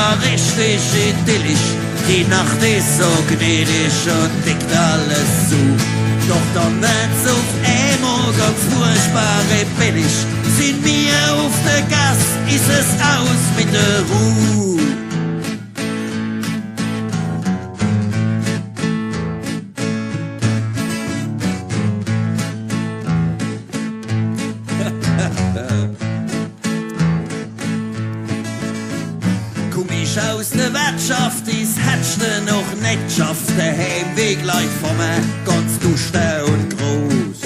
ja richtig idyllisch. Die Nacht ist so gnädig und deckt alles zu. Doch dann wird's auf einmal ganz furchtbar rebellisch. Sind wir auf der Gas, ist es aus mit der Ruhe. Komisch aus der Wirtschaft, ist hättest du noch nicht geschafft. Der Heimweg gleich vom ganz duster und groß.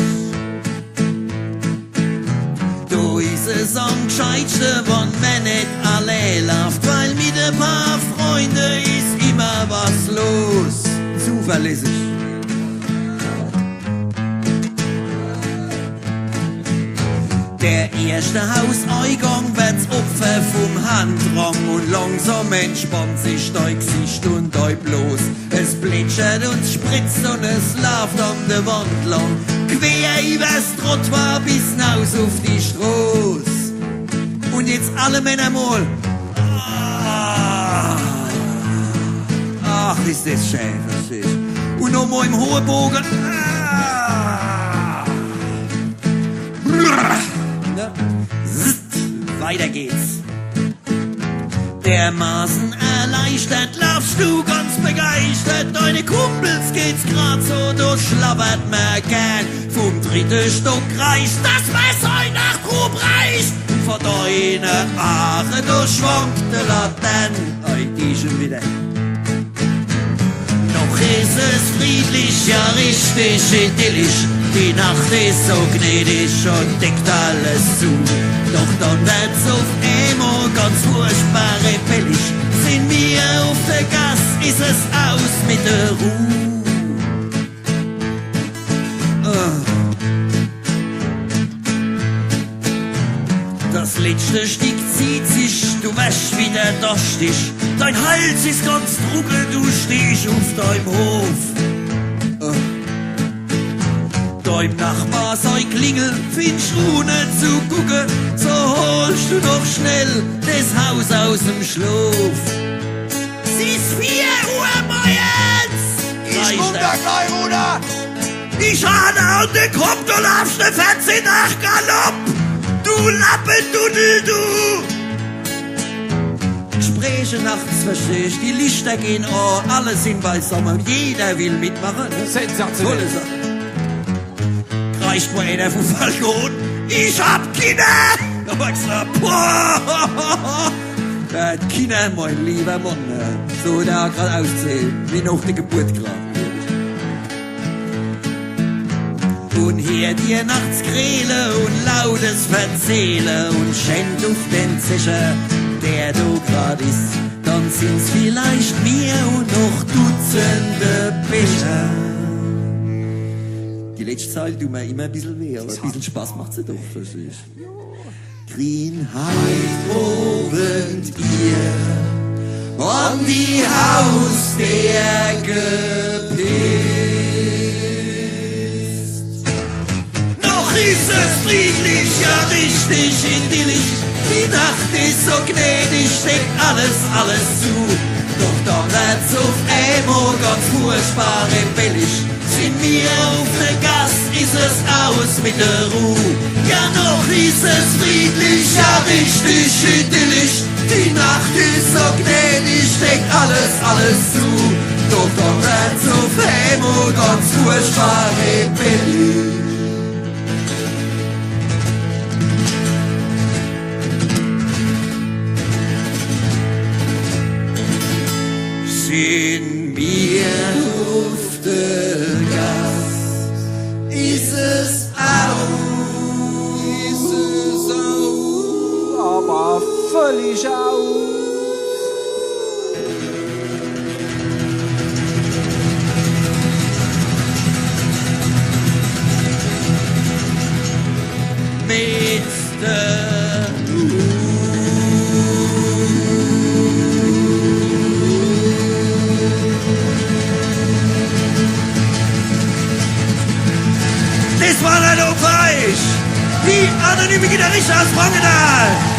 Du ist es am gescheitsten, wenn man nicht allein läuft, weil mit ein paar Freunden ist immer was los. Zuverlässig. Der erste Hauseingang wird's Opfer vom Handdrang und langsam entspannt sich dein Gesicht und dein Bloß. Es plätschert und spritzt und es läuft an der Wand lang, quer übers Trottoir bis hinaus auf die Straße. Und jetzt alle Männer mal. Ach, ist das schön, verstehst du? Und nochmal im hohen Bogen. Weiter geht's. Dermaßen erleichtert laufst du ganz begeistert. Deine Kumpels geht's grad so, du schlabbert mir gern. Vom dritten Stock reicht das Messer nach Grub reicht. Von deiner Ache, du schwankt der Laternen. Die schon wieder. Noch ist es friedlich, ja richtig idyllisch. Die Nacht ist so gnädig und deckt alles zu. Doch dann wird's auf einmal ganz furchtbar rebellisch. Sind wir auf der Gas, ist es aus mit der Ruhe. Das letzte Stück zieht sich, du wäschst wieder durstig. Dein Hals ist ganz trocken, du stehst auf deinem Hof. Dein Nachbar sei Klingel, findest du nicht zu gucken, so holst du doch schnell das Haus aus dem Schlaf. Sie ist 4 Uhr morgens! Ich komm da gleich, Bruder! Ich hade und den Kopf, du laufst ne 14 nach Galopp! Du Lappendudel, du! Gespräche nachts verstehst, die Lichter gehen an, alle sind beisammen, jeder will mitmachen. Sensationell. Tolle Sache. Reicht mal einer vom Balkon. Ich hab Kinder! Aber gesagt, boah! Kinder, mein lieber Mann. So, der hat grad auszählt. Wie nach der Geburt grad. Und hier dir nachts Kräle und lautes Verzähle und schenkt auf den Zischer, der du grad ist. Dann sind's vielleicht mehr und noch Dutzende Becher. Die letzte Zahl tut mir immer ein bisschen weh, aber ein bisschen Spaß macht sie doch, verstehst du? Greenheit obend ihr an die Haus der gepisst. Noch ist es friedlich, ja richtig idyllisch. Die Nacht ist so gnädig, steckt alles zu. Doch dann wird's auf einmal ganz furchtbar rebellisch. Sind wir auf der Gas, ist es aus mit der Ruhe. Ja, noch ist es friedlich, ja richtig idyllisch. Die Nacht ist so gnädig, steckt alles zu. Doch dann wird's auf einmal ganz furchtbar rebellisch. Sind wir auf der Gas, ist es Aber völlig aus. mit der Das war der Falsch! Die anonyme Gitarrist aus Frankenthal!